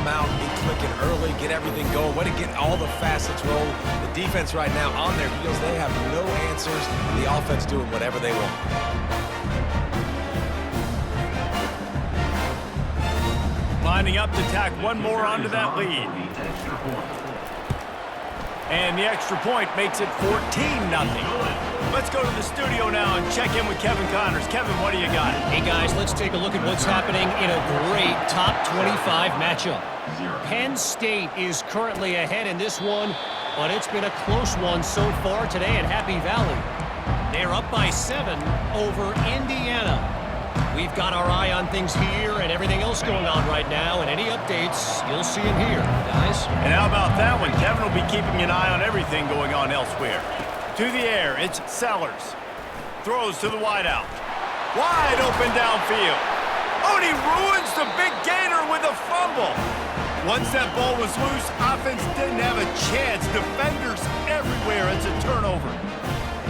come out, be clicking early, get everything going, way to get all the facets rolling. The defense right now on their heels, they have no answers. The offense doing whatever they want. Lining up to tack one more onto that lead. And the extra point makes it 14-0. Let's go to the studio now and check in with Kevin Connors. Kevin, what do you got? Hey, guys, let's take a look at what's happening in a great top 25 matchup. Penn State is currently ahead in this one, but it's been a close one so far today at Happy Valley. They're up by 7 over Indiana. We've got our eye on things here and everything else going on right now, and any updates, you'll see them here, guys. And how about that one? Kevin will be keeping an eye on everything going on elsewhere. To the air, it's Sellers. Throws to the wideout. Wide open downfield. Oh, and he ruins the big gainer with a fumble. Once that ball was loose, offense didn't have a chance. Defenders everywhere. It's a turnover.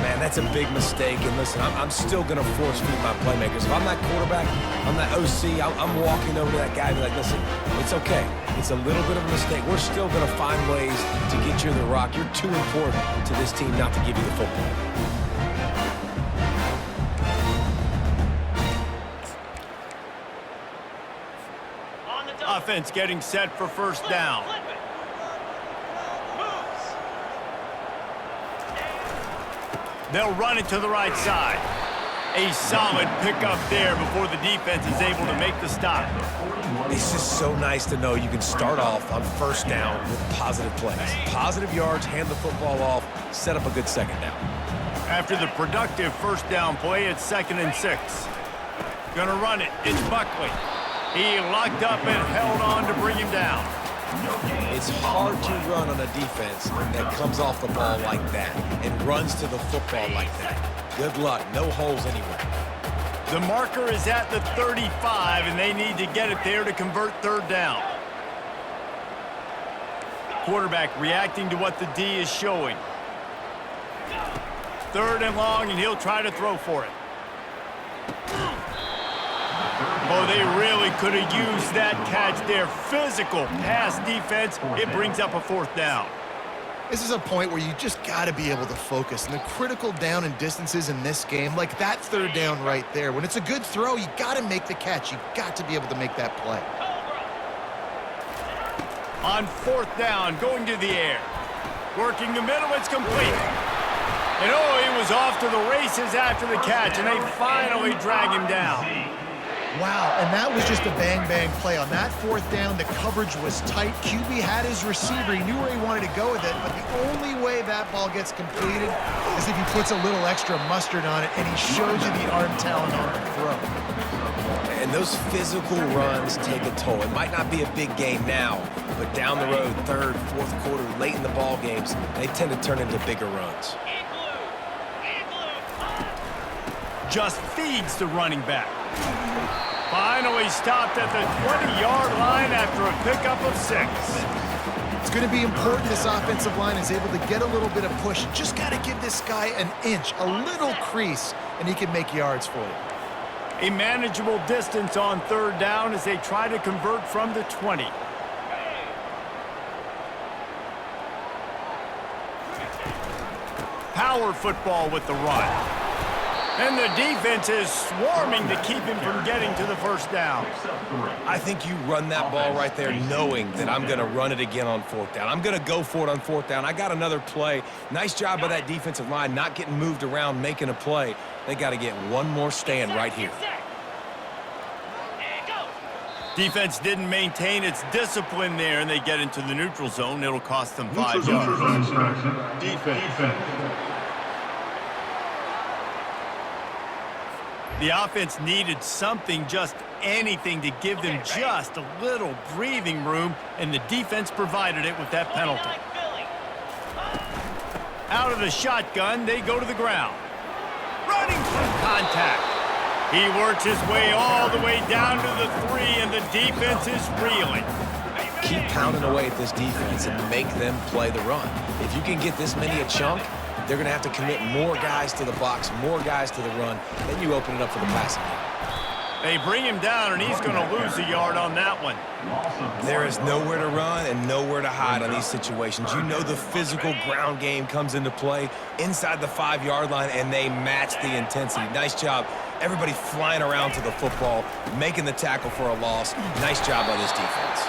Man, that's a big mistake. And listen, I'm still going to force feed my playmakers. If I'm that quarterback, I'm that OC, I'm walking over to that guy and be like, listen, it's okay. It's a little bit of a mistake. We're still going to find ways to get you the rock. You're too important to this team not to give you the football. Offense getting set for first down. They'll run it to the right side. A solid pickup there before the defense is able to make the stop. It's just so nice to know you can start off on first down with positive plays. Positive yards, hand the football off, set up a good second down. After the productive first down play, it's 2nd and 6. Gonna run it. It's Buckley. He locked up and held on to bring him down. It's hard to run on a defense that comes off the ball like that and runs to the football like that. Good luck. No holes anywhere. The marker is at the 35, and they need to get it there to convert third down. Quarterback reacting to what the D is showing. 3rd and long, and he'll try to throw for it. Oh, they really could have used that catch there. Physical pass defense. It brings up a 4th down. This is a point where you just got to be able to focus. And the critical down and distances in this game, like that 3rd down right there, when it's a good throw, you got to make the catch. You got to be able to make that play. On 4th down, going to the air. Working the middle, it's complete. And oh, he was off to the races after the catch, and they finally drag him down. Wow, and that was just a bang-bang play. On that 4th down, the coverage was tight. QB had his receiver. He knew where he wanted to go with it, but the only way that ball gets completed is if he puts a little extra mustard on it, and he shows you the arm talent on the throw. And those physical runs take a toll. It might not be a big game now, but down the road, 3rd, 4th quarter, late in the ball games, they tend to turn into bigger runs. Just feeds the running back. Finally stopped at the 20-yard line after a pickup of 6. It's going to be important this offensive line is able to get a little bit of push. Just got to give this guy an inch, a little crease, and he can make yards for you. A manageable distance on 3rd down as they try to convert from the 20. Power football with the run. And the defense is swarming to keep him from getting to the first down. I think you run that ball right there knowing that I'm going to run it again on 4th down. I'm going to go for it on 4th down. I got another play. Nice job by that defensive line, not getting moved around, making a play. They got to get one more stand right here. Defense didn't maintain its discipline there, and they get into the neutral zone. It'll cost them 5 yards. Defense. The offense needed something, just anything, to give them just a little breathing room, and the defense provided it with that penalty. Out of the shotgun, they go to the ground. Running from contact. He works his way all the way down to the 3, and the defense is reeling. Keep pounding away at this defense and make them play the run. If you can get this many a chunk, they're going to have to commit more guys to the box, more guys to the run. Then you open it up for the passing game. They bring him down, and he's going to lose a yard on that one. There is nowhere to run and nowhere to hide on these situations. You know the physical ground game comes into play inside the 5-yard line, and they match the intensity. Nice job. Everybody flying around to the football, making the tackle for a loss. Nice job by this defense.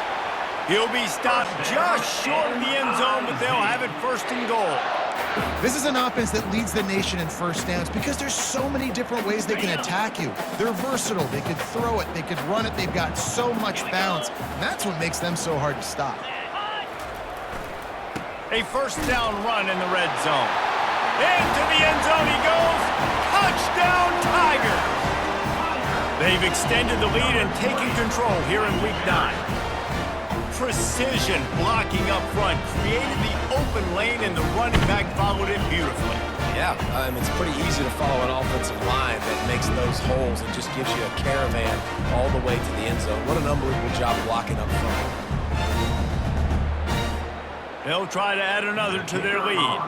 He'll be stopped just short of the end zone, but they'll have it first and goal. This is an offense that leads the nation in first downs because there's so many different ways they can attack you. They're versatile. They could throw it. They could run it. They've got so much bounce. And that's what makes them so hard to stop. A first down run in the red zone. Into the end zone he goes. Touchdown, Tigers! They've extended the lead and taken control here in Week 9. Precision blocking up front created the open lane, and the running back followed it beautifully. Yeah, it's pretty easy to follow an offensive line that makes those holes and just gives you a caravan all the way to the end zone. What an unbelievable job blocking up front. They'll try to add another to their lead.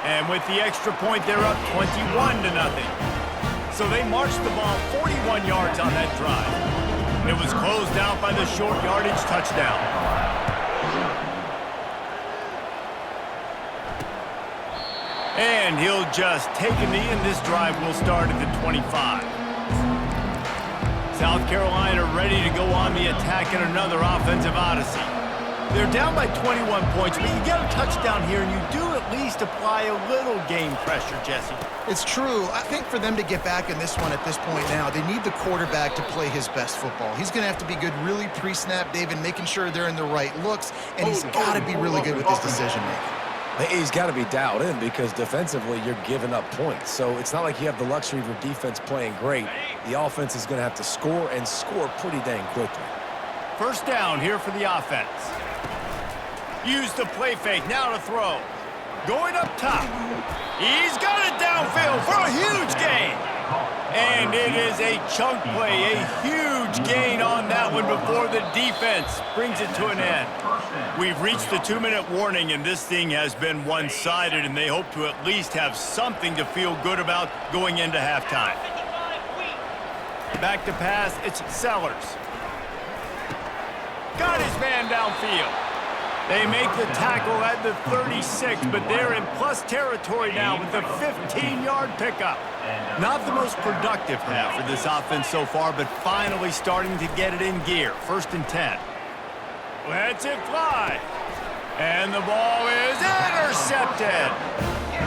And with the extra point, they're up 21-0. So they marched the ball 41 yards on that drive. It was closed out by the short yardage touchdown. And he'll just take a knee, and this drive will start at the 25. South Carolina ready to go on the attack in another offensive odyssey. They're down by 21 points, but you get a touchdown here, and you do at least apply a little game pressure, Jesse. It's true. I think for them to get back in this one at this point now, they need the quarterback to play his best football. He's going to have to be good really pre-snap, David, making sure they're in the right looks, and he's got to be really good with his decision-making. He's got to be dialed in because defensively you're giving up points. So it's not like you have the luxury of your defense playing great. The offense is going to have to score and score pretty dang quickly. First down here for the offense. Use the play fake, now to throw. Going up top. He's got it downfield for a huge gain. And it is a chunk play, a huge gain on that one before the defense brings it to an end. We've reached the 2-minute warning, and this thing has been one-sided, and they hope to at least have something to feel good about going into halftime. Back to pass, it's Sellers. Got his man downfield. They make the tackle at the 36, but they're in plus territory now with the 15-yard pickup. Not the most productive half for this offense so far, but finally starting to get it in gear. First and 10. Lets it fly. And the ball is intercepted.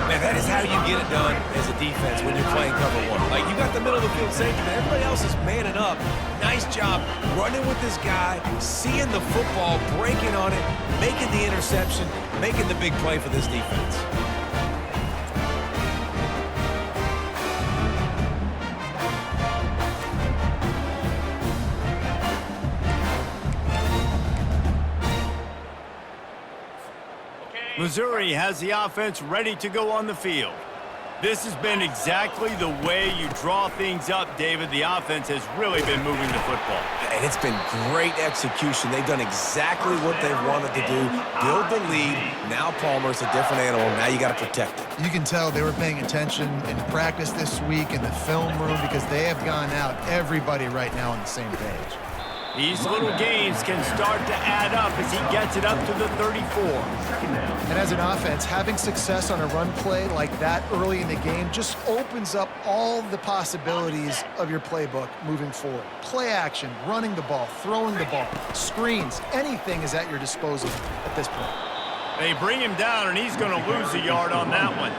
Man, that is how you get it done as a defense when you're playing cover one. Like, you got the middle of the field safety, but everybody else is manning up. Nice job running with this guy, seeing the football, breaking on it, making the interception, making the big play for this defense. Missouri has the offense ready to go on the field. This has been exactly the way you draw things up, David. The offense has really been moving the football. And it's been great execution. They've done exactly what they've wanted to do. Build the lead. Now Palmer's a different animal. Now you got to protect it. You can tell they were paying attention in practice this week in the film room because they have gone out, everybody right now on the same page. These little gains can start to add up as he gets it up to the 34. And as an offense, having success on a run play like that early in the game just opens up all the possibilities of your playbook moving forward. Play action, running the ball, throwing the ball, screens, anything is at your disposal at this point. They bring him down, and he's going to lose a yard on that one.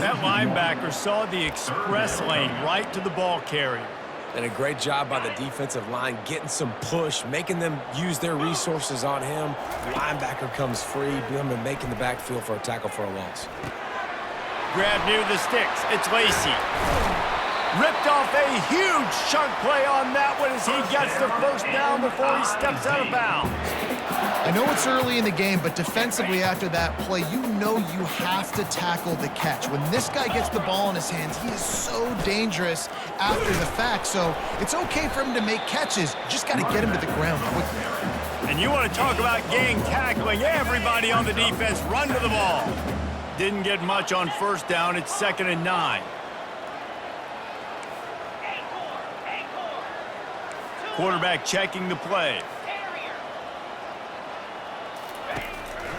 That linebacker saw the express lane right to the ball carrier. And a great job by the defensive line getting some push, making them use their resources on him. Linebacker comes free, making the backfield for a tackle for a loss. Grab near the sticks. It's Lacey. Ripped off a huge chunk play on that one as he gets the first down before he steps out of bounds. I know it's early in the game, but defensively after that play, you know you have to tackle the catch. When this guy gets the ball in his hands, he is so dangerous after the fact. So it's okay for him to make catches. Just got to get him to the ground quickly. And you want to talk about gang tackling. Everybody on the defense run to the ball. Didn't get much on first down. It's 2nd and 9. Quarterback checking the play.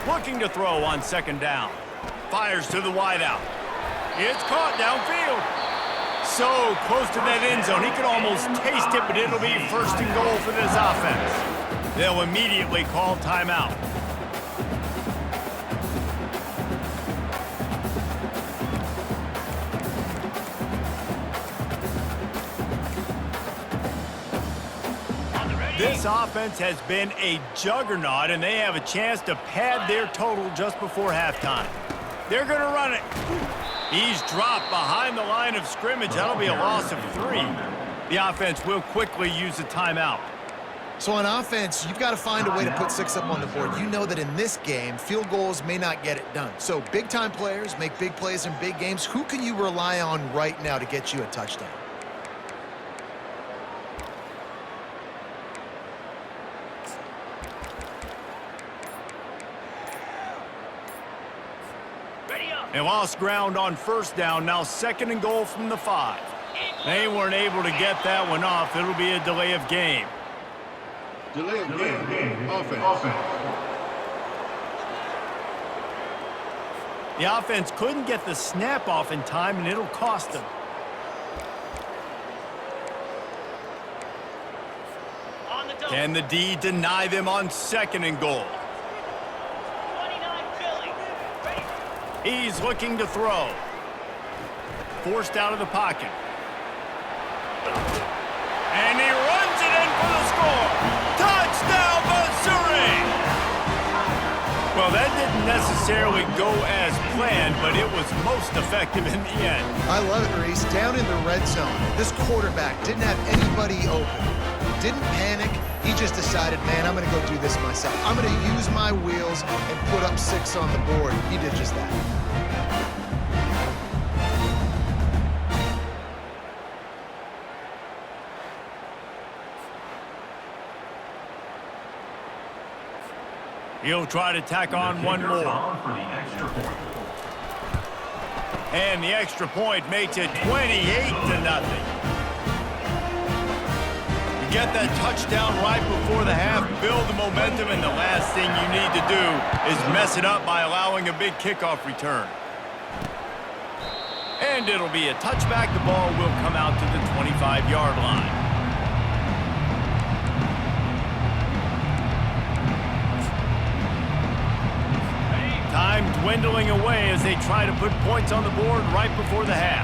Looking to throw on second down. Fires to the wideout. It's caught downfield. So close to that end zone, he could almost taste it, but it'll be first and goal for this offense. They'll immediately call timeout. This offense has been a juggernaut, and they have a chance to pad their total just before halftime. They're going to run it. He's dropped behind the line of scrimmage. That'll be a loss of 3. The offense will quickly use a timeout. So on offense, you've got to find a way to put 6 up on the board. You know that in this game, field goals may not get it done. So big-time players make big plays in big games. Who can you rely on right now to get you a touchdown? They lost ground on first down. Now second and goal from the 5. They weren't able to get that one off. It'll be a delay of game. Delay of game. Offense. The offense couldn't get the snap off in time, and it'll cost them. Can the D deny them on second and goal? He's looking to throw. Forced out of the pocket. And he runs it in for the score. Touchdown, Mizzouri! Well, that didn't necessarily go as planned, but it was most effective in the end. I love it, Reese. Down in the red zone, this quarterback didn't have anybody open. Didn't panic. He just decided, man, I'm going to go do this myself. I'm going to use my wheels and put up 6 on the board. He did just that. He'll try to tack on one more. And the extra point makes it 28-0. Get that touchdown right before the half, build the momentum, and the last thing you need to do is mess it up by allowing a big kickoff return. And it'll be a touchback. The ball will come out to the 25-yard line. Time dwindling away as they try to put points on the board right before the half.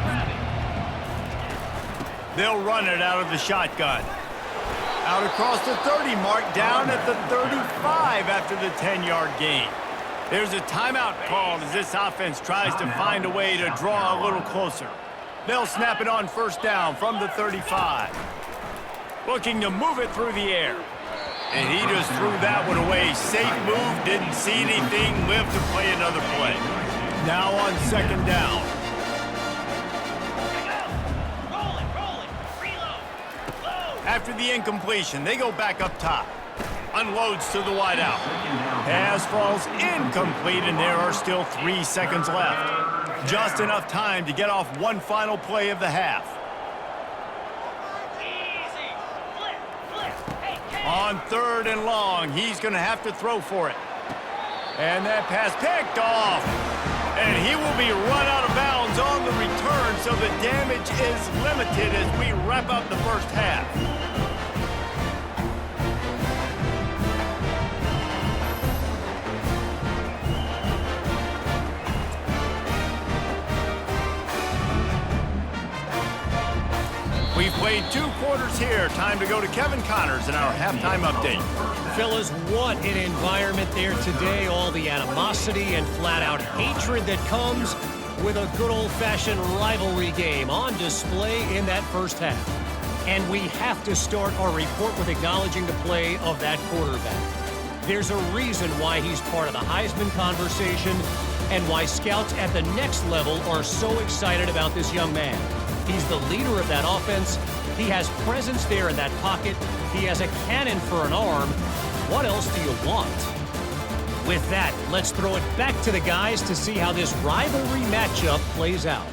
They'll run it out of the shotgun. Out across the 30 mark, down at the 35 after the 10-yard gain. There's a timeout called as this offense tries to find a way to draw a little closer. They'll snap it on first down from the 35. Looking to move it through the air. And he just threw that one away. Safe move, didn't see anything, lived to play another play. Now on second down. After the incompletion, they go back up top. Unloads to the wideout. Pass falls incomplete, and there are still 3 seconds left. Just enough time to get off one final play of the half. On third and long, he's going to have to throw for it. And that pass picked off. And he will be run out of bounds on the return, so the damage is limited as we wrap up the first half. We've played 2 quarters here. Time to go to Kevin Connors in our halftime update. Fellas, what an environment there today. All the animosity and flat-out hatred that comes with a good old-fashioned rivalry game on display in that first half. And we have to start our report with acknowledging the play of that quarterback. There's a reason why he's part of the Heisman conversation and why scouts at the next level are so excited about this young man. He's the leader of that offense. He has presence there in that pocket. He has a cannon for an arm. What else do you want? With that, let's throw it back to the guys to see how this rivalry matchup plays out.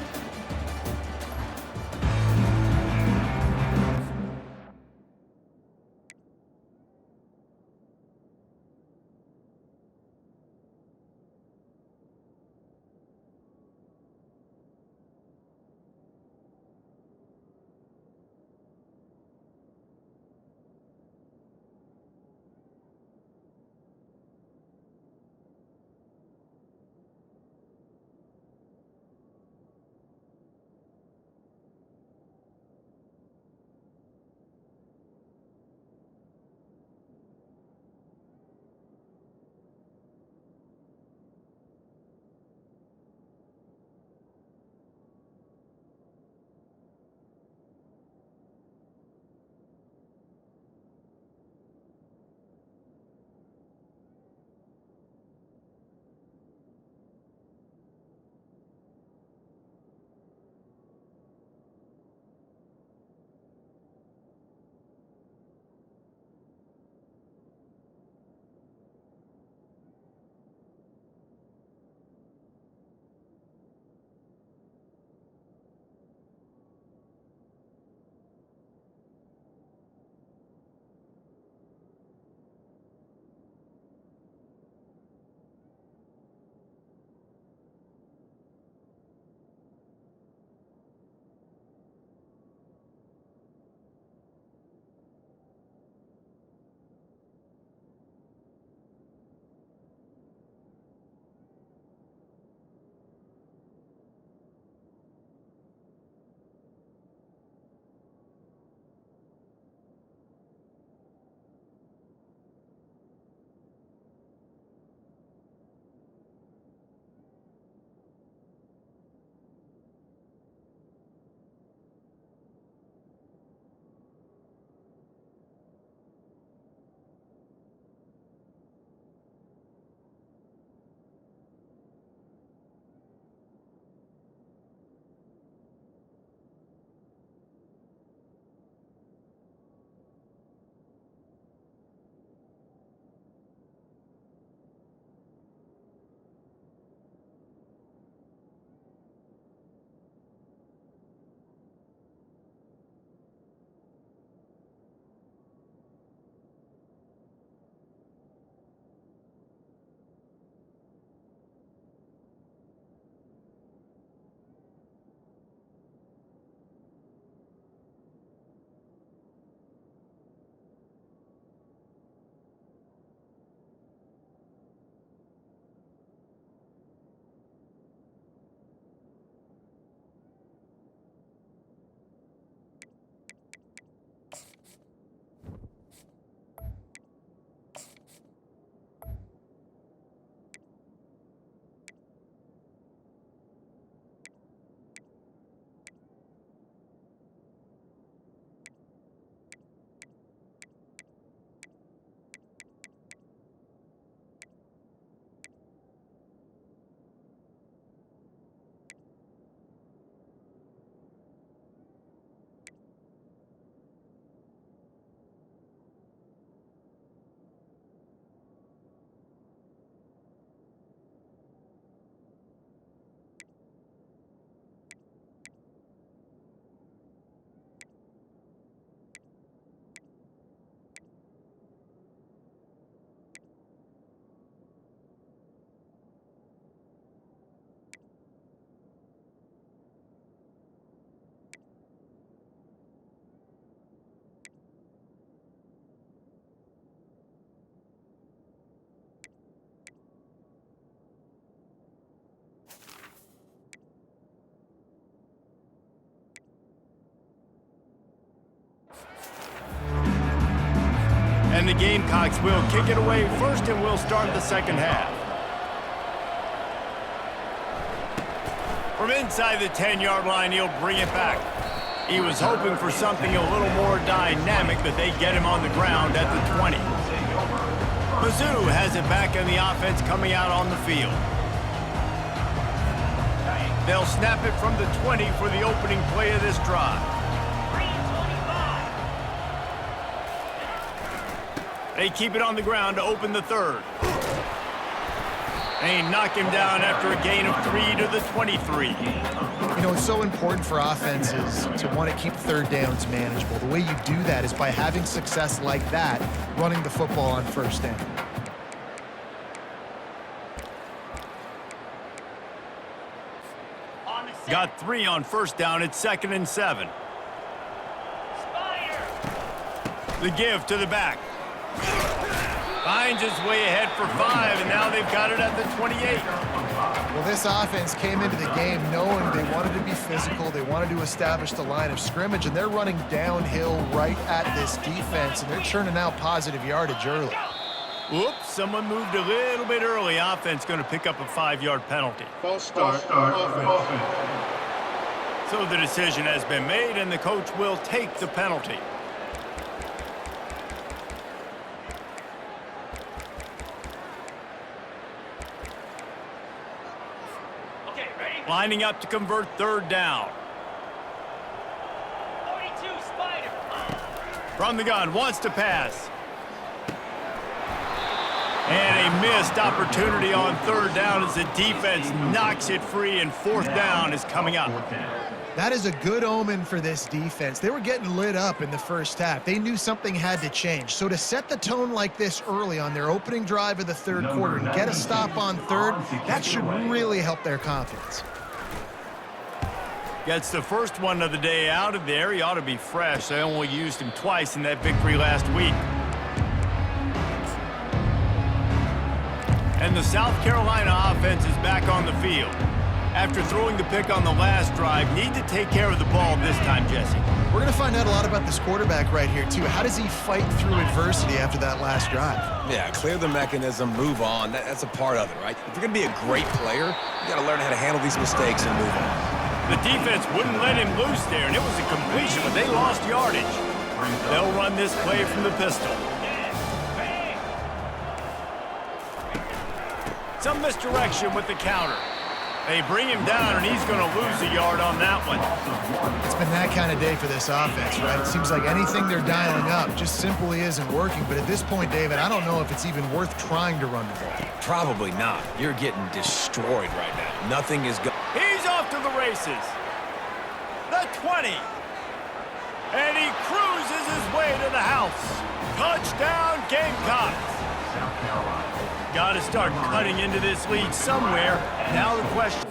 And the Gamecocks will kick it away first, and we'll start the second half. From inside the 10-yard line, he'll bring it back. He was hoping for something a little more dynamic, but they get him on the ground at the 20. Mizzouri has it back in the offense coming out on the field. They'll snap it from the 20 for the opening play of this drive. They keep it on the ground to open the third. They knock him down after a gain of 3 to the 23. You know, it's so important for offenses to want to keep third downs manageable. The way you do that is by having success like that, running the football on first down. Got 3 on first down. It's 2nd and 7. The give to the back. Finds his way ahead for 5, and now they've got it at the 28. Well, this offense came into the game knowing they wanted to be physical, they wanted to establish the line of scrimmage, and they're running downhill right at this defense, and they're churning out positive yardage early. Whoops, someone moved a little bit early. Offense going to pick up a 5-yard penalty. False start. Offense. So the decision has been made, and the coach will take the penalty. Lining up to convert third down. 42 Spider. From the gun, wants to pass. And a missed opportunity on third down as the defense knocks it free, and fourth down is coming up. That is a good omen for this defense. They were getting lit up in the first half. They knew something had to change. So to set the tone like this early on their opening drive of the third quarter and get a stop on third, that should really help their confidence. Gets the first one of the day out of there. He ought to be fresh. They only used him twice in that victory last week. And the South Carolina offense is back on the field. After throwing the pick on the last drive, need to take care of the ball this time, Jesse. We're going to find out a lot about this quarterback right here, too. How does he fight through adversity after that last drive? Yeah, clear the mechanism, move on. That's a part of it, right? If you're going to be a great player, you got to learn how to handle these mistakes and move on. The defense wouldn't let him loose there, and it was a completion, but they lost yardage. They'll run this play from the pistol. Some misdirection with the counter. They bring him down, and he's going to lose a yard on that one. It's been that kind of day for this offense, right? It seems like anything they're dialing up just simply isn't working. But at this point, David, I don't know if it's even worth trying to run the ball. Probably not. You're getting destroyed right now. Nothing is going. He's off to the races. The 20. And he cruises his way to the house. Touchdown, Gamecocks. South Carolina. Got to start cutting into this lead somewhere. Now the question.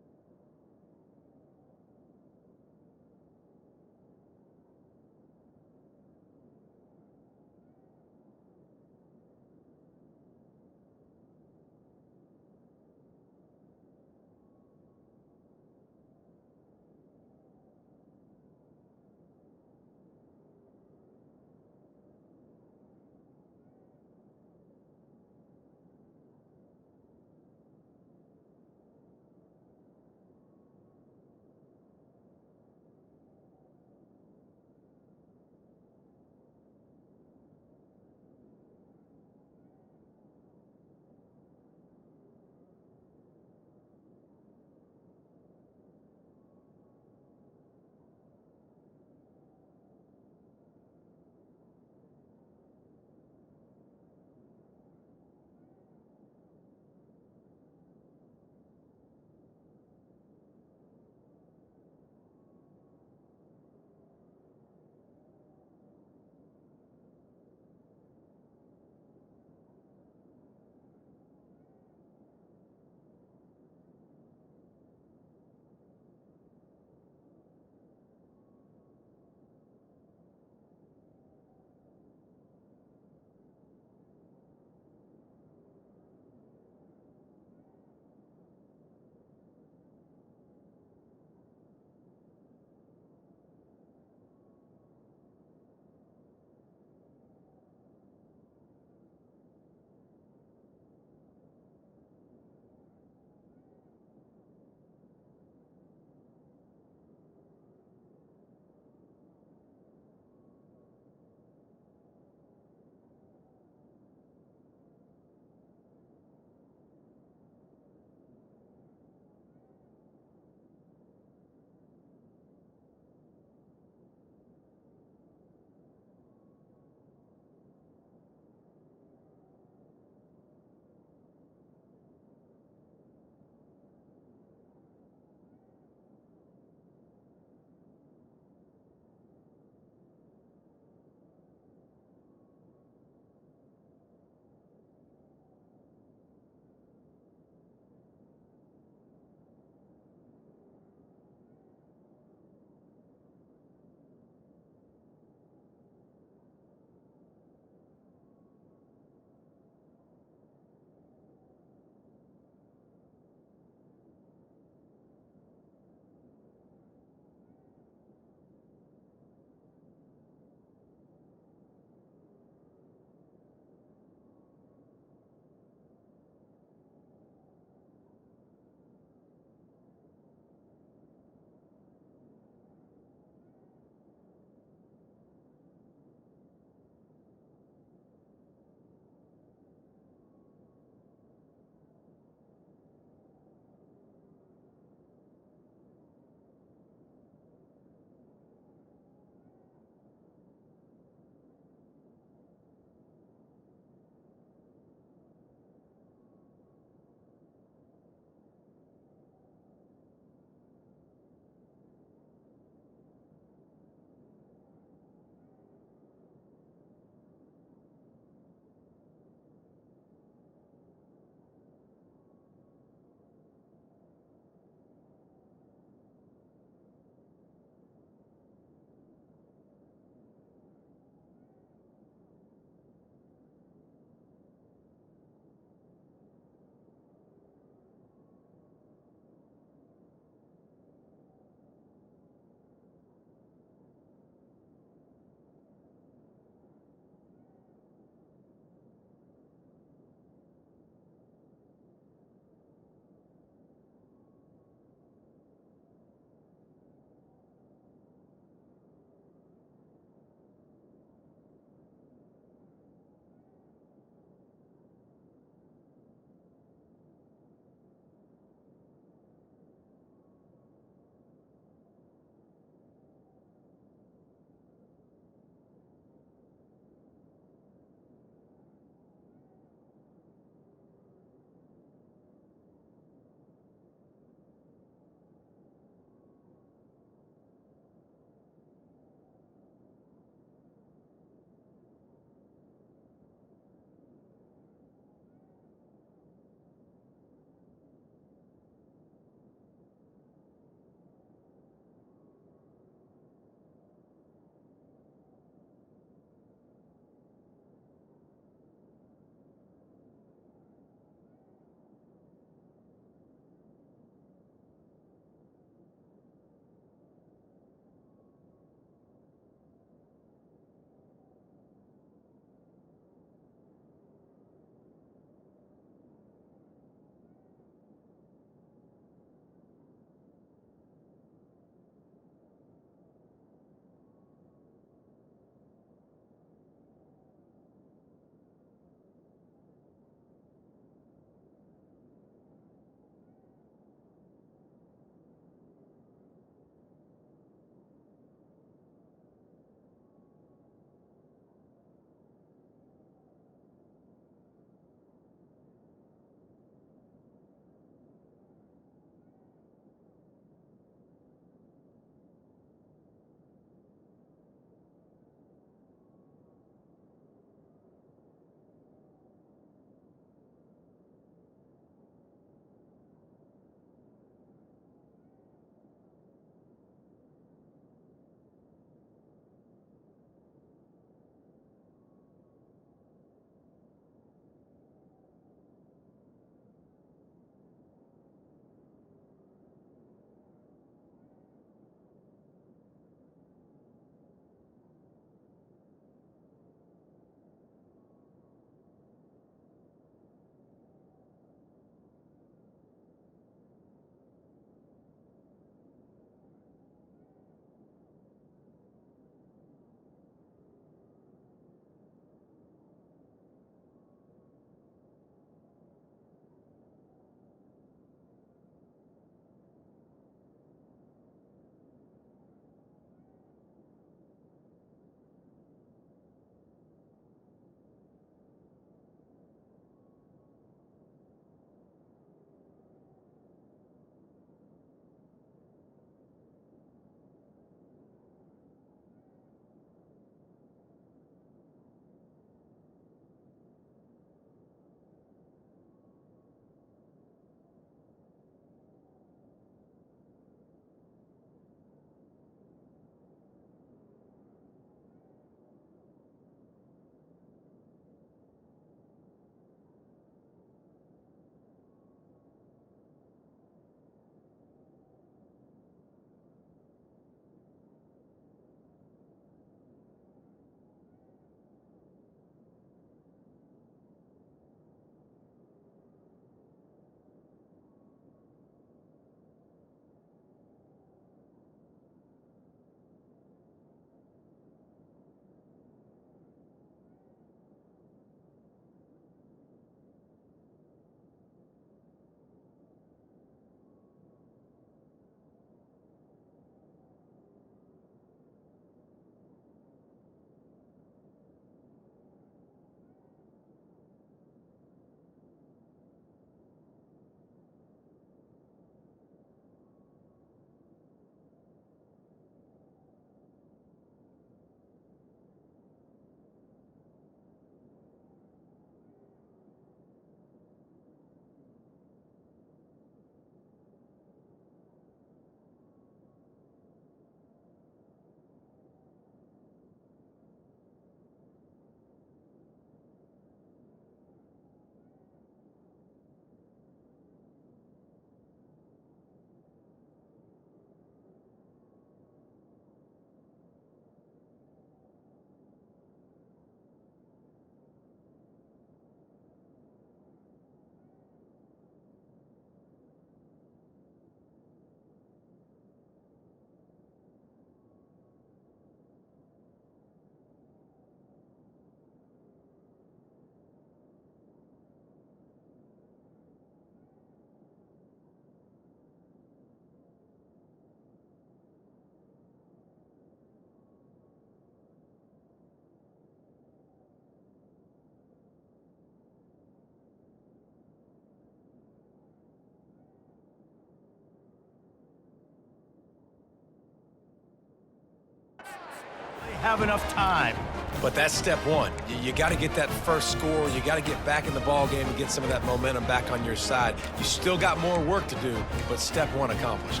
have enough time. But that's step one. You got to get that first score. You got to get back in the ball game and get some of that momentum back on your side. You still got more work to do, but step one accomplished.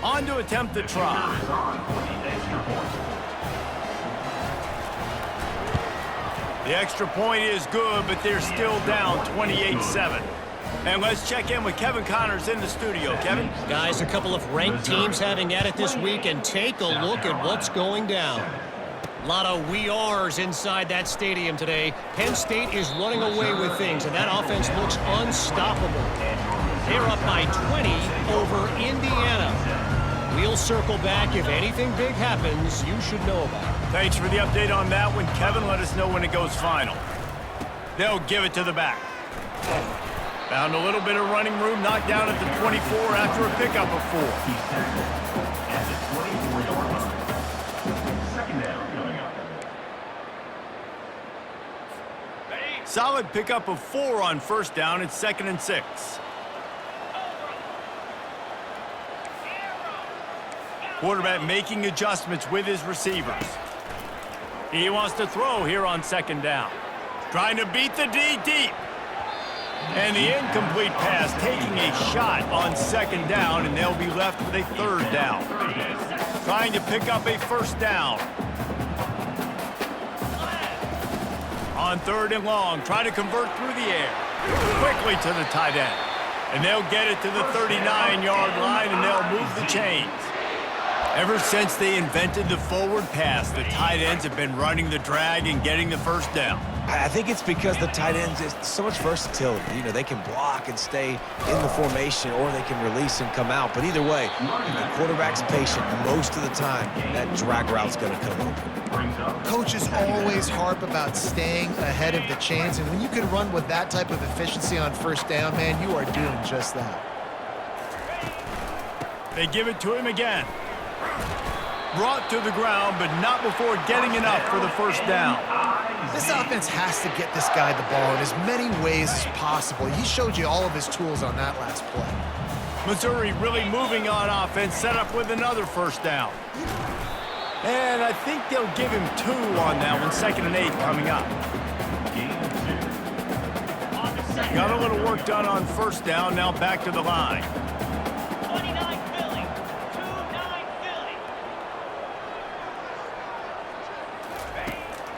On to attempt the try. The extra point is good, but they're still down 28-7. And let's check in with Kevin Connors in the studio. Kevin? Guys, a couple of ranked teams having at it this week, and take a look at what's going down. A lot of we ares inside that stadium today. Penn State is running away with things, and that offense looks unstoppable. They're up by 20 over Indiana. We'll circle back. If anything big happens, you should know about it. Thanks for the update on that one, Kevin. Let us know when it goes final. They'll give it to the back. Found a little bit of running room, knocked down at the 24 after a pickup of 4. At the 24-yard line. Second down coming up. Solid pickup of 4 on first down. It's 2nd and 6. Quarterback making adjustments with his receivers. He wants to throw here on 2nd down. Trying to beat the D deep. And the incomplete pass taking a shot on 2nd down, and they'll be left with a 3rd down. Trying to pick up a 1st down. On 3rd and long, trying to convert through the air. Quickly to the tight end. And they'll get it to the 39-yard line, and they'll move the chains. Ever since they invented the forward pass, the tight ends have been running the drag and getting the 1st down. I think it's because the tight ends is so much versatility. You know, they can block and stay in the formation, or they can release and come out. But either way, if the quarterback's patient, most of the time, that drag route's going to come open. Coaches always harp about staying ahead of the chains, and when you can run with that type of efficiency on 1st down, man, you are doing just that. They give it to him again. Brought to the ground, but not before getting enough for the 1st down. This offense has to get this guy the ball in as many ways as possible. He showed you all of his tools on that last play. Missouri really moving on offense, set up with another 1st down. And I think they'll give him 2 on that one. 2nd and 8 coming up. Got a little work done on 1st down, now back to the line.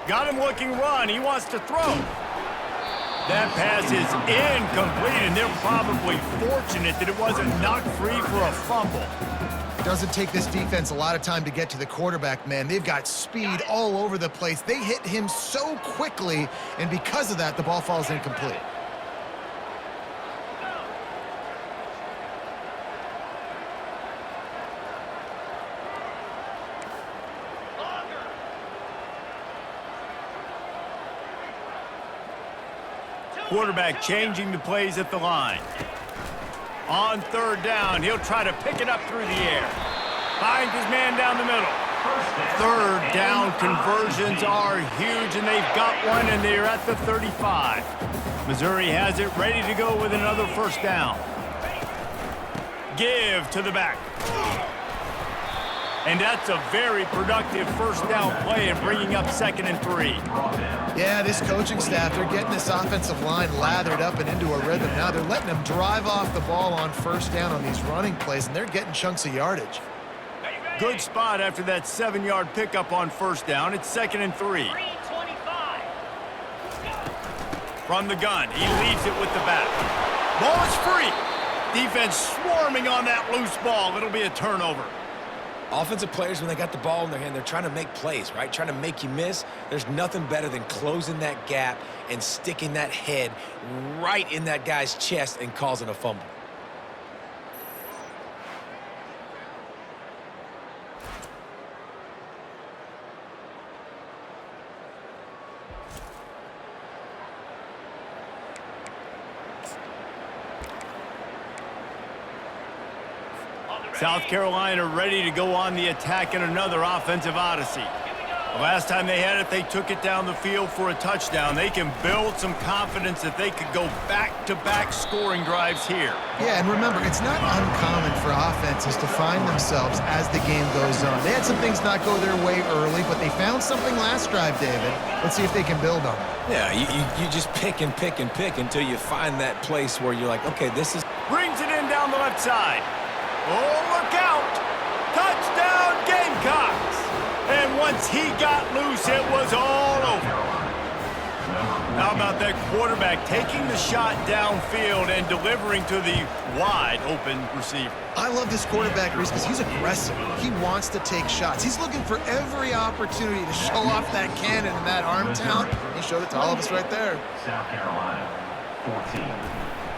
Got him looking run. He wants to throw. That pass is incomplete, and they're probably fortunate that it wasn't knocked free for a fumble. Doesn't take this defense a lot of time to get to the quarterback, man. They've got speed all over the place. They hit him so quickly, and because of that, the ball falls incomplete. Quarterback changing the plays at the line. On 3rd down, he'll try to pick it up through the air. Finds his man down the middle. 3rd down conversions are huge, and they've got one, and they're at the 35. Missouri has it ready to go with another 1st down. Give to the back. And that's a very productive 1st down play and bringing up 2nd and 3. Yeah, this coaching staff, they're getting this offensive line lathered up and into a rhythm. Now they're letting them drive off the ball on 1st down on these running plays, and they're getting chunks of yardage. Good spot after that 7-yard pickup on 1st down. It's 2nd and 3. From the gun, he leaves it with the back. Ball is free. Defense swarming on that loose ball. It'll be a turnover. Offensive players, when they got the ball in their hand, they're trying to make plays, right? Trying to make you miss. There's nothing better than closing that gap and sticking that head right in that guy's chest and causing a fumble. South Carolina ready to go on the attack in another offensive odyssey. The last time they had it, they took it down the field for a touchdown. They can build some confidence that they could go back-to-back scoring drives here. Yeah, and remember, it's not uncommon for offenses to find themselves as the game goes on. They had some things not go their way early, but they found something last drive, David. Let's see if they can build on it. Yeah, you just pick and pick and pick until you find that place where you're like, okay, this is... Brings it in down the left side. Oh, look out! Touchdown, Gamecocks! And once he got loose, it was all over. How about that quarterback taking the shot downfield and delivering to the wide-open receiver? I love this quarterback, Reese, because he's aggressive. He wants to take shots. He's looking for every opportunity to show off that cannon and that arm talent. He showed it to all of us right there. South Carolina, 14.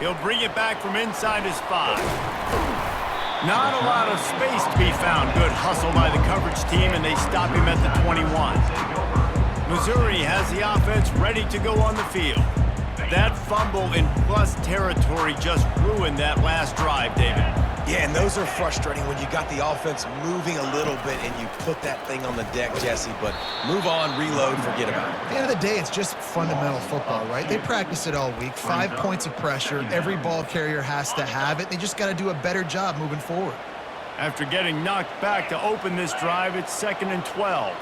He'll bring it back from inside his 5. Not a lot of space to be found. Good hustle by the coverage team, and they stop him at the 21. Missouri has the offense ready to go on the field. That fumble in plus territory just ruined that last drive, David. Yeah, and those are frustrating when you got the offense moving a little bit and you put that thing on the deck, Jesse. But move on, reload, forget about it. At the end of the day, it's just fundamental football, right? They practice it all week. 5 points of pressure. Every ball carrier has to have it. They just got to do a better job moving forward. After getting knocked back to open this drive, it's 2nd and 12.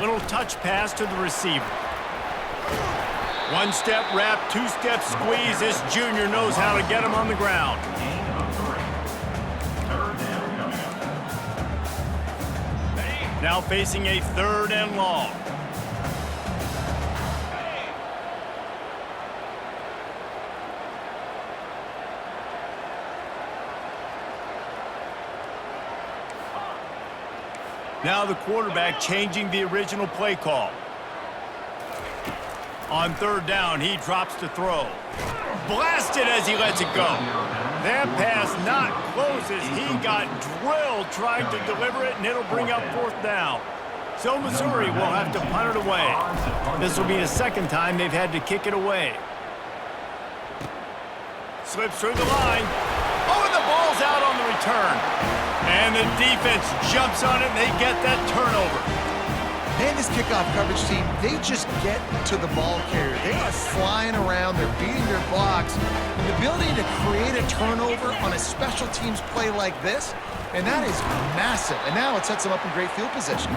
Little touch pass to the receiver. 1-step wrap, 2-step squeeze. This junior knows how to get him on the ground. Now facing a 3rd and long. Now the quarterback changing the original play call. On 3rd down, he drops to throw. Blasted as he lets it go. That pass not closes. He got drilled trying to deliver it, and it'll bring up 4th down. So Missouri will have to punt it away. This will be the 2nd time they've had to kick it away. Slips through the line. Oh, and the ball's out on the return. And the defense jumps on it, and they get that turnover. Man, this kickoff coverage team, they just get to the ball carrier. They are flying around. They're beating their blocks. And the ability to create a turnover on a special teams play like this, and that is massive. And now it sets them up in great field position.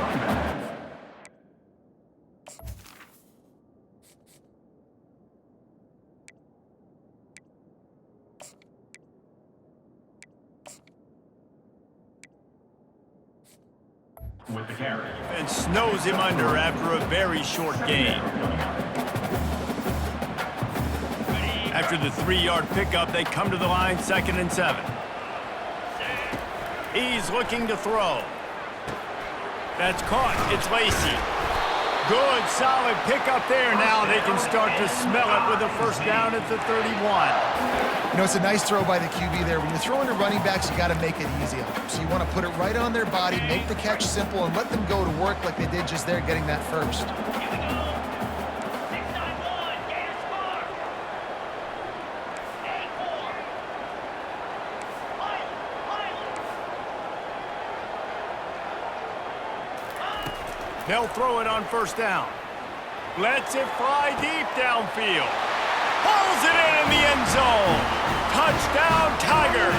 With the carry. And snows him under after a very short gain. After the 3-yard pickup, they come to the line, 2nd and 7. He's looking to throw. That's caught. It's Lacey. Good, solid pickup there. Now they can start to smell it with a 1st down at the 31. You know, it's a nice throw by the QB there. When you're throwing to running backs, you got to make it easy on them. So you want to put it right on their body, make the catch simple, and let them go to work like they did just there, getting that first. They'll throw it on 1st down. Lets it fly deep downfield. Pulls it in the end zone. Touchdown, Tigers.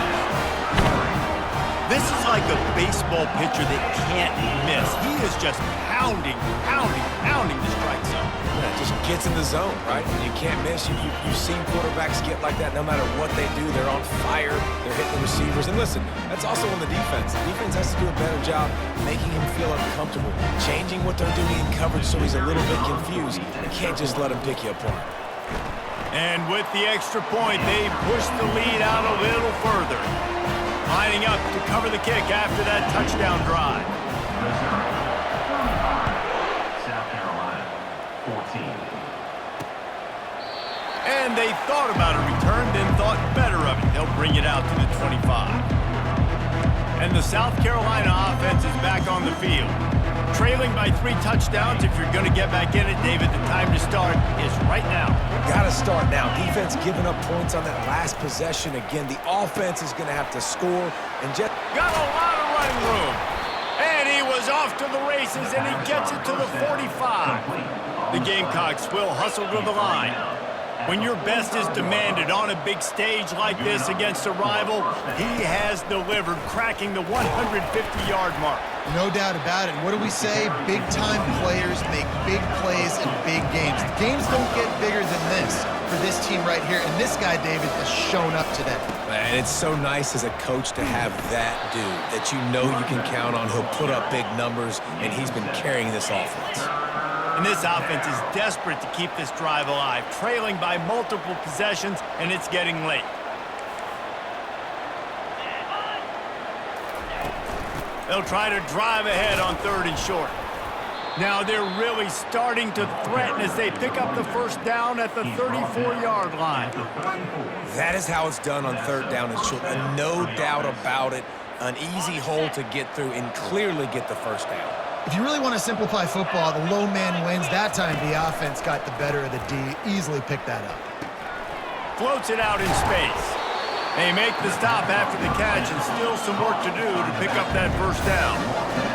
This is like a baseball pitcher that can't miss. He is just pounding the strike zone. Yeah, it just gets in the zone, right? You can't miss. You've seen quarterbacks get like that no matter what they do. They're on fire. They're hitting the receivers. And listen, that's also on the defense. The defense has to do a better job making him feel uncomfortable, changing what they're doing in coverage so he's a little bit confused. You can't just let him pick you apart. And with the extra point, they push the lead out a little further. Lining up to cover the kick after that touchdown drive. South Carolina, 14. And they thought about a return, then thought better of it. They'll bring it out to the 25. And the South Carolina offense is back on the field. Trailing by 3 touchdowns. If you're going to get back in it, David, the time to start is right now. Got to start now. Defense giving up points on that last possession. Again, the offense is going to have to score. And just got a lot of running room. And he was is off to the races, and he gets it to the 45. The Gamecocks will hustle to the line. When your best is demanded on a big stage like this against a rival, he has delivered, cracking the 150-yard mark. No doubt about it. What do we say? Big-time players make big plays in big games. The games don't get bigger than this for this team right here, and this guy, David, has shown up today. Man, it's so nice as a coach to have that dude that you know you can count on. He'll put up big numbers, and he's been carrying this offense. And this offense is desperate to keep this drive alive, trailing by multiple possessions, and it's getting late. They'll try to drive ahead on 3rd and short. Now they're really starting to threaten as they pick up the first down at the 34-yard line. That is how it's done on 3rd down and short. And no doubt about it, an easy hole to get through and clearly get the first down. If you really want to simplify football, the low man wins. That time the offense got the better of the D. Easily picked that up. Floats it out in space. They make the stop after the catch, and still some work to do to pick up that first down.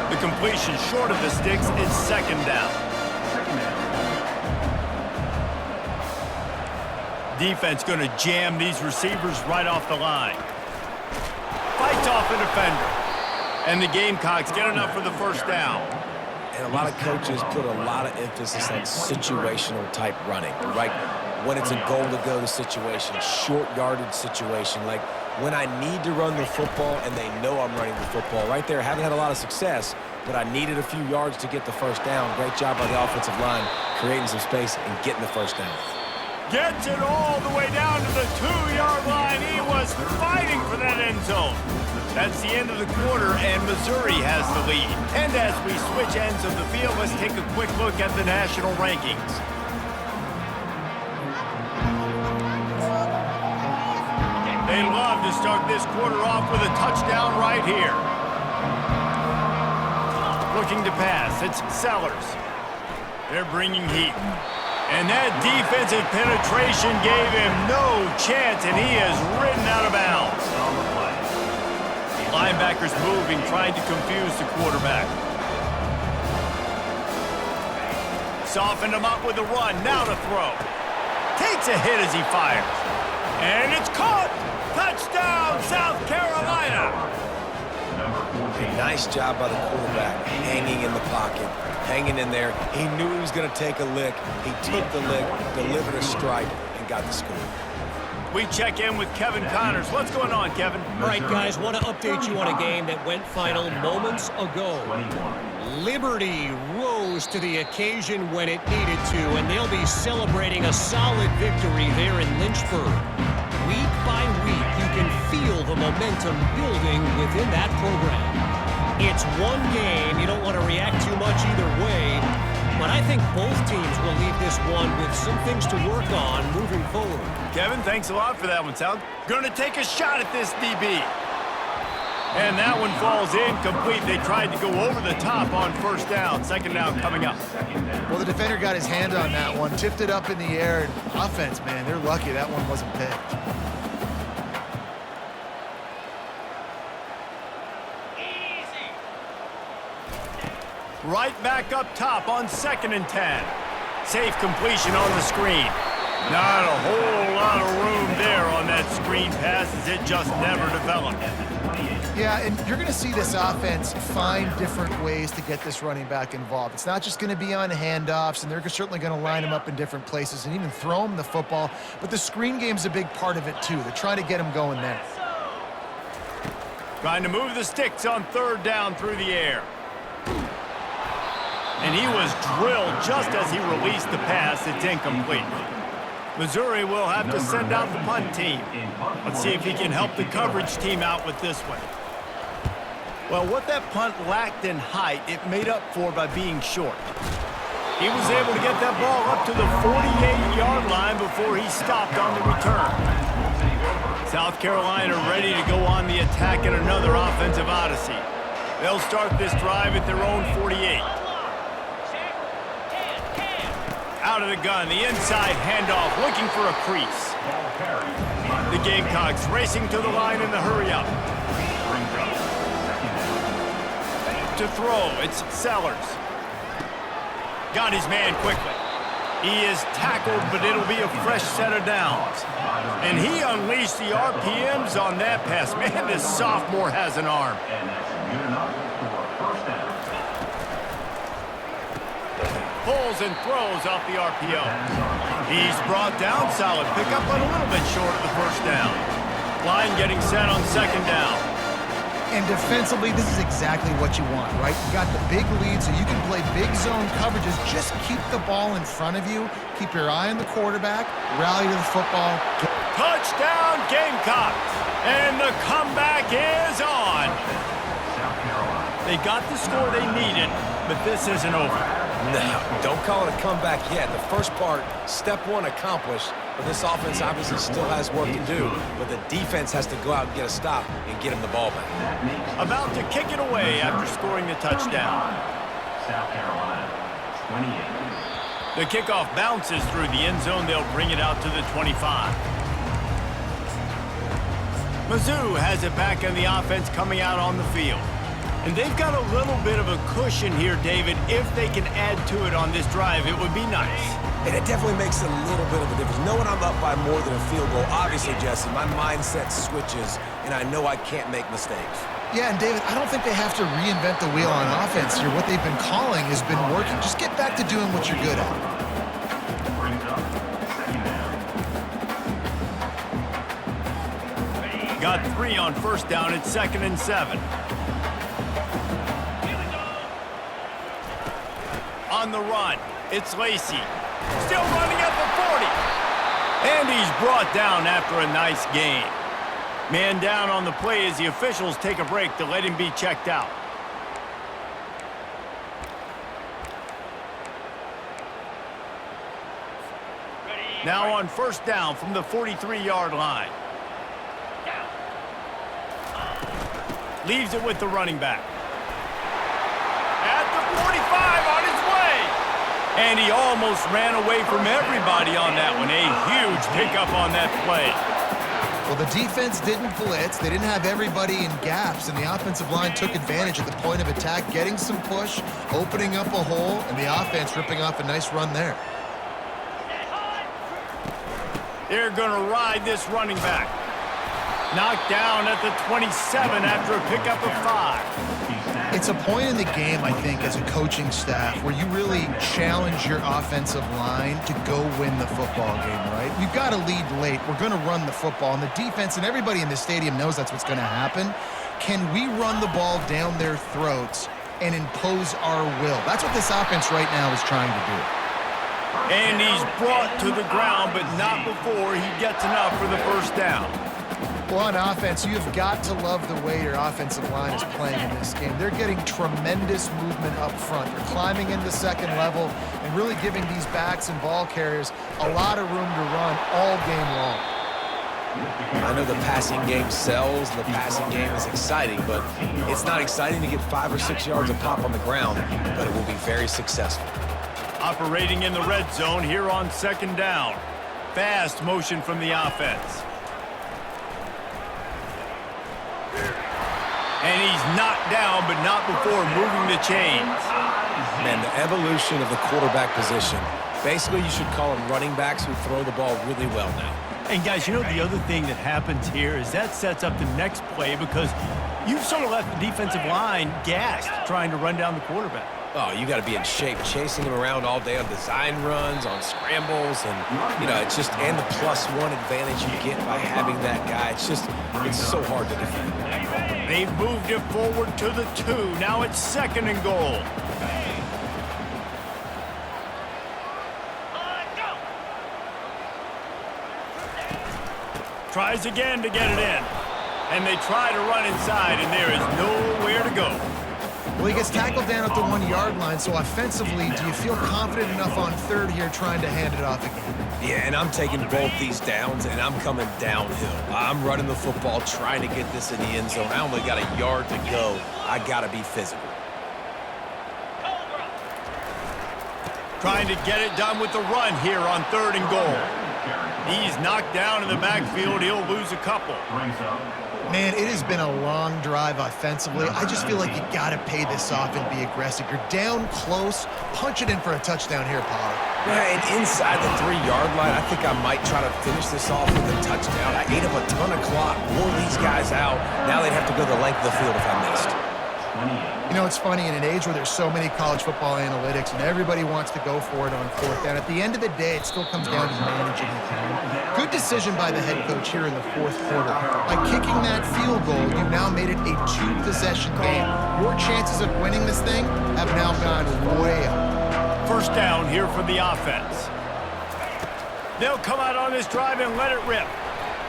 The completion short of the sticks is 2nd down. Defense going to jam these receivers right off the line. Fights off a defender. And the Gamecocks get enough for the first down. And a lot of coaches put a lot of emphasis on situational type running, right? When it's a goal to go to situation, short yardage situation, like when I need to run the football and they know I'm running the football. Right there, haven't had a lot of success, but I needed a few yards to get the first down. Great job by the offensive line, creating some space and getting the first down. Gets it all the way down to the 2-yard line. He was fighting for that end zone. That's the end of the quarter, and Missouri has the lead. And as we switch ends of the field, let's take a quick look at the national rankings. They love to start this quarter off with a touchdown right here. Looking to pass, it's Sellers. They're bringing heat. And that defensive penetration gave him no chance, and he is ridden out of bounds. Linebackers moving, trying to confuse the quarterback. Softened him up with a run, now to throw. Takes a hit as he fires. And it's caught! Touchdown, South Carolina! A nice job by the quarterback, hanging in the pocket, hanging in there. He knew he was going to take a lick. He took the lick, delivered a strike, and got the score. We check in with Kevin Connors. What's going on, Kevin? All right, guys, want to update you on a game that went final moments ago. Liberty rose to the occasion when it needed to, and they'll be celebrating a solid victory there in Lynchburg. Week by week, you can feel the momentum building within that program. It's one game. You don't want to react too much either way, but I think both teams will leave this one with some things to work on moving forward. Kevin, thanks a lot for that one, Sal. Going to take a shot at this DB. And that one falls incomplete. They tried to go over the top on first down. 2nd down coming up. Well, the defender got his hand on that one, tipped it up in the air, and offense, man, they're lucky that one wasn't picked. Right back up top on 2nd and 10. Safe completion on the screen. Not a whole lot of room there on that screen pass as it just never developed. Yeah, and you're going to see this offense find different ways to get this running back involved. It's not just going to be on handoffs, and they're certainly going to line him up in different places and even throw him the football. But the screen game's a big part of it, too. They're trying to get him going there. Trying to move the sticks on 3rd down through the air. And he was drilled just as he released the pass. It's incomplete. Missouri will have to send out the punt team. Let's see if he can help the coverage team out with this one. Well, what that punt lacked in height, it made up for by being short. He was able to get that ball up to the 48-yard line before he stopped on the return. South Carolina ready to go on the attack in another offensive odyssey. They'll start this drive at their own 48. Out of the gun, the inside handoff, looking for a crease. The Gamecocks racing to the line in the hurry-up. to throw. It's Sellers. Got his man quickly. He is tackled, but it'll be a fresh set of downs. And he unleashed the RPMs on that pass. Man, this sophomore has an arm. And that's good enough for a first down. Pulls and throws off the RPO. He's brought down. Solid pickup, but a little bit short of the first down. Line getting set on second down. And defensively, this is exactly what you want, right? You got the big lead, so you can play big zone coverages. Just keep the ball in front of you. Keep your eye on the quarterback. Rally to the football. Touchdown, Gamecocks! And the comeback is on. South Carolina. They got the score they needed, but this isn't over. No, don't call it a comeback yet. The first part, step one accomplished, but this offense obviously still has work to do. But the defense has to go out and get a stop and get him the ball back. About to kick it away after scoring the touchdown. South Carolina, 28. The kickoff bounces through the end zone. They'll bring it out to the 25. Mizzou has it back in the offense coming out on the field. And they've got a little bit of a cushion here, David. If they can add to it on this drive, it would be nice. And it definitely makes a little bit of a difference. Knowing I'm up by more than a field goal, obviously, Jesse, my mindset switches, and I know I can't make mistakes. Yeah, and David, I don't think they have to reinvent the wheel on offense here. What they've been calling has been working. Just get back to doing what you're good at. Brings up second down. Got 3 on first down. It's 2nd and 7. On the run, it's Lacey. Still running at the 40. And he's brought down after a nice gain. Man down on the play as the officials take a break to let him be checked out. Now on first down from the 43-yard line. Leaves it with the running back. At the 45 on his way. And he almost ran away from everybody on that one. A huge pickup on that play. Well, the defense didn't blitz. They didn't have everybody in gaps, and the offensive line took advantage at the point of attack, getting some push, opening up a hole, and the offense ripping off a nice run there. They're going to ride this running back. Knocked down at the 27 after a pickup of 5. It's a point in the game, I think, as a coaching staff where you really challenge your offensive line to go win the football game, right? We've got to lead late. We're going to run the football, and the defense and everybody in the stadium knows that's what's going to happen. Can we run the ball down their throats and impose our will? That's what this offense right now is trying to do. And he's brought to the ground, but not before he gets enough for the first down. Well, on offense, you've got to love the way your offensive line is playing in this game. They're getting tremendous movement up front. They're climbing into second level and really giving these backs and ball carriers a lot of room to run all game long. I know the passing game sells, and the passing game is exciting, but it's not exciting to get 5 or 6 yards a pop on the ground, but it will be very successful. Operating in the red zone here on second down. Fast motion from the offense. And he's knocked down, but not before moving the chains. Man, the evolution of the quarterback position. Basically, you should call them running backs who throw the ball really well now. And guys, you know the other thing that happens here is that sets up the next play because you've sort of left the defensive line gassed trying to run down the quarterback. Oh, you got to be in shape, chasing him around all day on design runs, on scrambles, and, you know, it's just, and the +1 advantage you get by having that guy. It's so hard to defend. They've moved it forward to the 2. Now it's 2nd and goal. Tries again to get it in. And they try to run inside, and there is nowhere to go. Well, he gets tackled down at the 1-yard line, so offensively, do you feel confident enough on third here trying to hand it off again? Yeah, and I'm taking both these downs, and I'm coming downhill. I'm running the football, trying to get this in the end zone. I only got a yard to go. I got to be physical. Trying to get it done with the run here on 3rd and goal. He's knocked down in the backfield. He'll lose a couple. Brings up Man, it has been a long drive offensively. I just feel like you got to pay this off and be aggressive. You're down close. Punch it in for a touchdown here, Pollard. Yeah, and inside the 3-yard line, I think I might try to finish this off with a touchdown. I ate up a ton of clock, wore these guys out. Now they'd have to go the length of the field if I missed. You know, it's funny, in an age where there's so many college football analytics and everybody wants to go for it on fourth down, at the end of the day, it still comes down to managing the time. Good decision by the head coach here in the fourth quarter. By kicking that field goal, you've now made it a 2-possession game. Your chances of winning this thing have now gone way up. First down here for the offense. They'll come out on this drive and let it rip.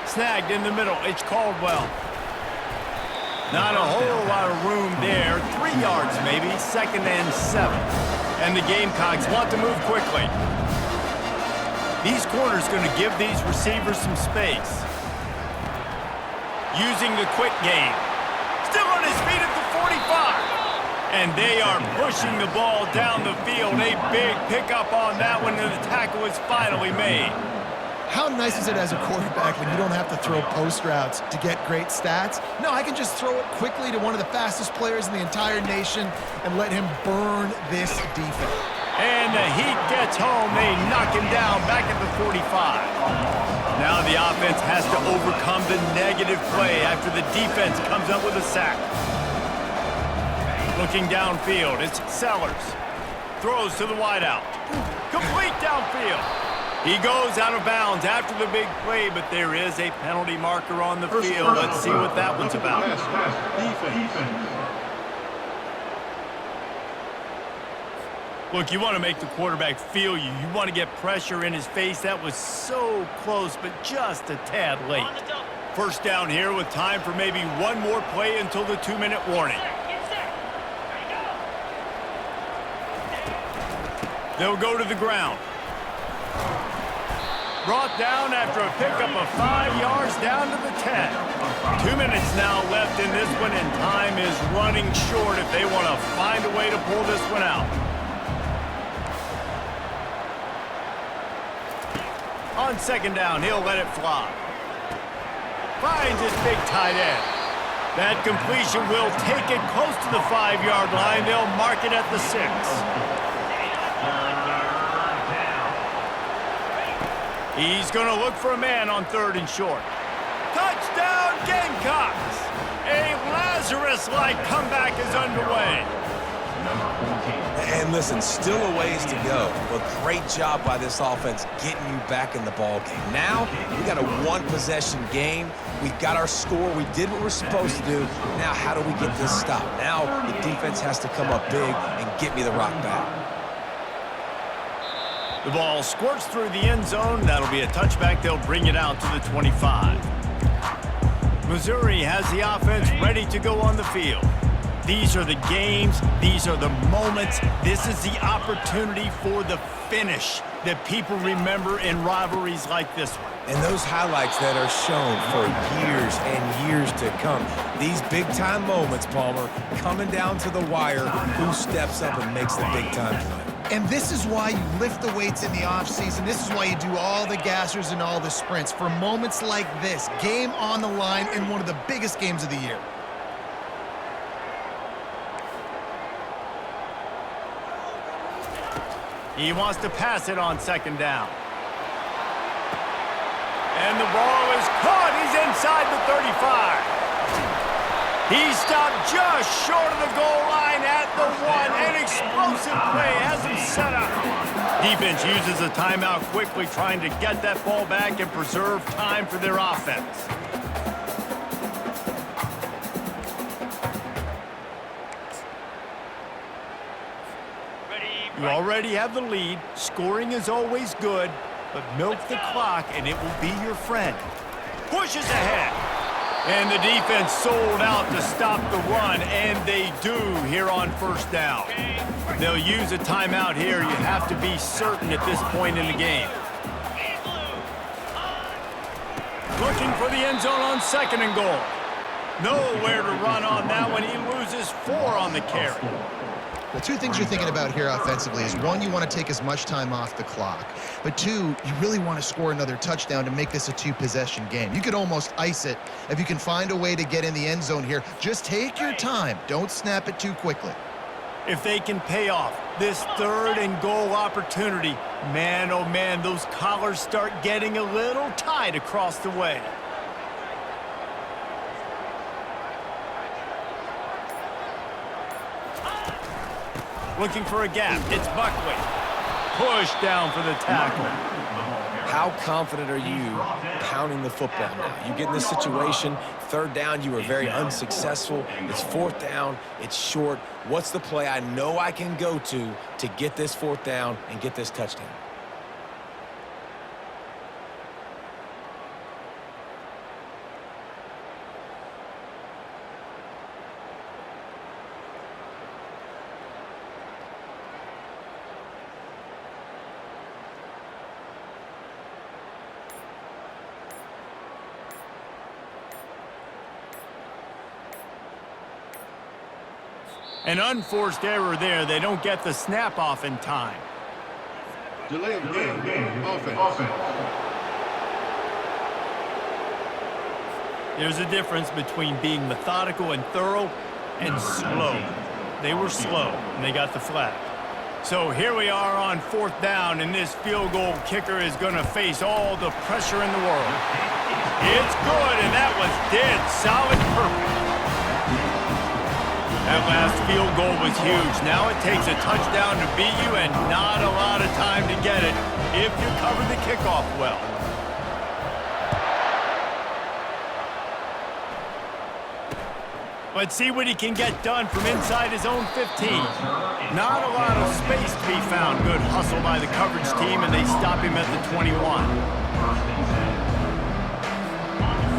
Snagged in the middle. It's Caldwell. Not a whole lot of room there. 3 yards maybe. 2nd and 7. And the Gamecocks want to move quickly. These corners going to give these receivers some space. Using the quick game. Still on his feet at the 45. And they are pushing the ball down the field. A big pickup on that one, and the tackle is finally made. How nice is it as a quarterback when you don't have to throw post routes to get great stats? No, I can just throw it quickly to one of the fastest players in the entire nation and let him burn this defense. And the heat gets home. They knock him down back at the 45. Now the offense has to overcome the negative play after the defense comes up with a sack. Looking downfield, it's Sellers. Throws to the wideout. Complete downfield. He goes out of bounds after the big play, but there is a penalty marker on the field. Let's see what that one's about. Look, you want to make the quarterback feel you. You want to get pressure in his face. That was so close, but just a tad late. First down here with time for maybe one more play until the 2-minute warning. They'll go to the ground. Brought down after a pickup of 5 yards down to the 10. 2 minutes now left in this one, and time is running short if they want to find a way to pull this one out. On 2nd down, he'll let it fly. Finds his big tight end. That completion will take it close to the 5-yard line. They'll mark it at the 6. He's going to look for a man on 3rd and short. Touchdown, Gamecocks! A Lazarus-like comeback is underway. And listen, still a ways to go, but great job by this offense getting you back in the ball game. Now, we got a 1-possession game. We got our score. We did what we're supposed to do. Now, how do we get this stopped? Now, the defense has to come up big and get me the rock back. The ball squirts through the end zone. That'll be a touchback. They'll bring it out to the 25. Missouri has the offense ready to go on the field. These are the games. These are the moments. This is the opportunity for the finish that people remember in rivalries like this one. And those highlights that are shown for years and years to come. These big-time moments, Palmer, coming down to the wire, who steps up and makes the big-time play. And this is why you lift the weights in the offseason. This is why you do all the gassers and all the sprints. For moments like this, game on the line in one of the biggest games of the year. He wants to pass it on 2nd down. And the ball is caught. He's inside the 35. He stopped just short of the goal line at the 1. An explosive play has him set up. Defense uses a timeout quickly, trying to get that ball back and preserve time for their offense. You already have the lead. Scoring is always good, but milk the clock and it will be your friend. Pushes ahead. And the defense sold out to stop the run, and they do here on 1st down. They'll use a timeout here. You have to be certain at this point in the game. Looking for the end zone on 2nd and goal. Nowhere to run on that one. He loses 4 on the carry. Well, two things you're thinking about here offensively is, one, you want to take as much time off the clock. But two, you really want to score another touchdown to make this a two-possession game. You could almost ice it if you can find a way to get in the end zone here. Just take your time. Don't snap it too quickly. If they can pay off this 3rd and goal opportunity, man, oh man, those collars start getting a little tight across the way. Looking for a gap. It's Buckley. Push down for the tackle. How confident are you pounding the football now? You get in this situation, 3rd down, you were very unsuccessful. It's 4th down, it's short. What's the play I know I can go to get this 4th down and get this touchdown? An unforced error there. They don't get the snap off in time. Delay of game. Offense. There's a difference between being methodical and thorough and slow. They were slow, and they got the flag. So here we are on 4th down, and this field goal kicker is going to face all the pressure in the world. It's good, and that was dead solid perfect. That last field goal was huge. Now it takes a touchdown to beat you and not a lot of time to get it if you cover the kickoff well. Let's see what he can get done from inside his own 15. Not a lot of space to be found. Good hustle by the coverage team, and they stop him at the 21.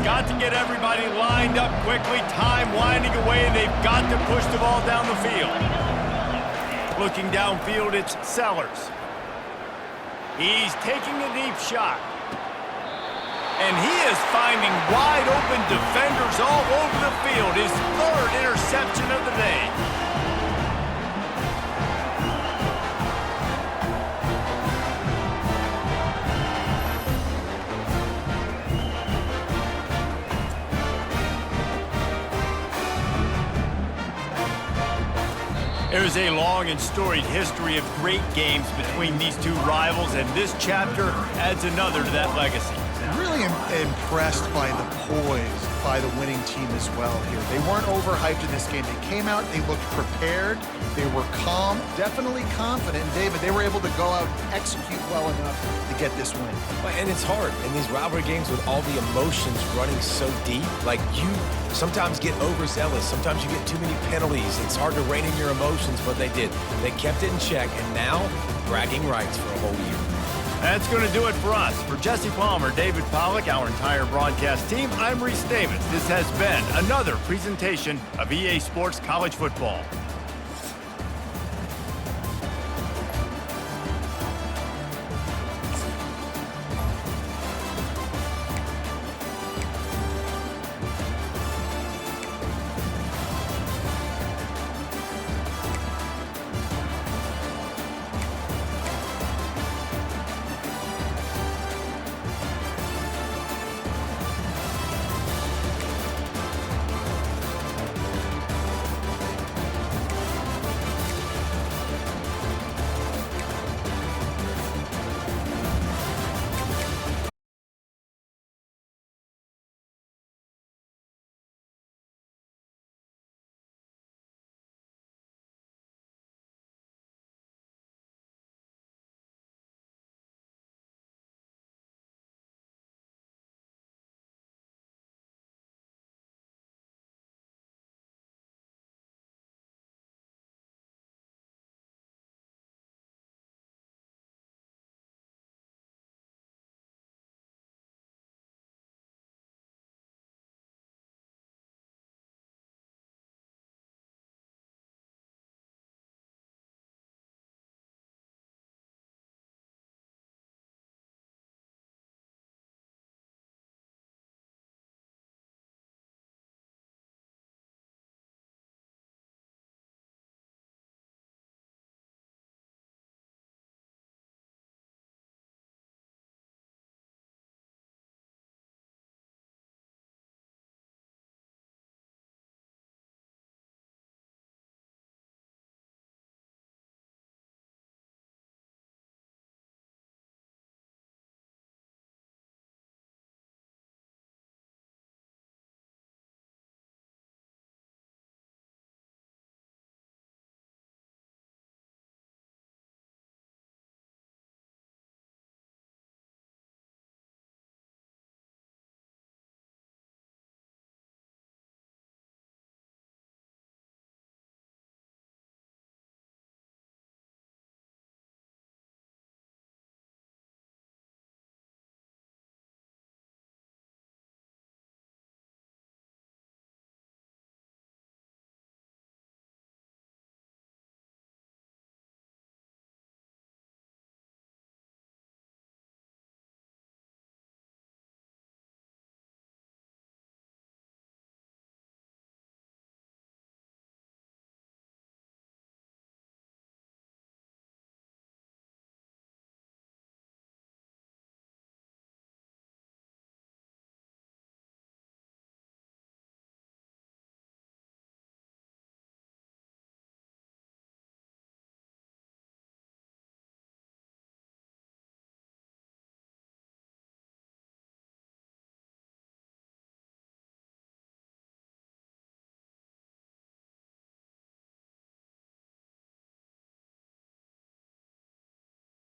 Got to get everybody lined up quickly. Time winding away, and they've got to push the ball down the field. Looking downfield, it's Sellers. He's taking a deep shot. And he is finding wide open defenders all over the field. His 3rd interception of the day. There's a long and storied history of great games between these two rivals, and this chapter adds another to that legacy. Really impressed by the poise by the winning team as well here. They weren't overhyped in this game. They came out, they looked prepared, they were calm, definitely confident. And David, they were able to go out and execute well enough to get this win. And it's hard in these rivalry games with all the emotions running so deep. Like, you sometimes get overzealous. Sometimes you get too many penalties. It's hard to rein in your emotions, but they did. They kept it in check, and now bragging rights for a whole year. That's going to do it for us. For Jesse Palmer, David Pollack, our entire broadcast team, I'm Reese Davis. This has been another presentation of EA Sports College Football.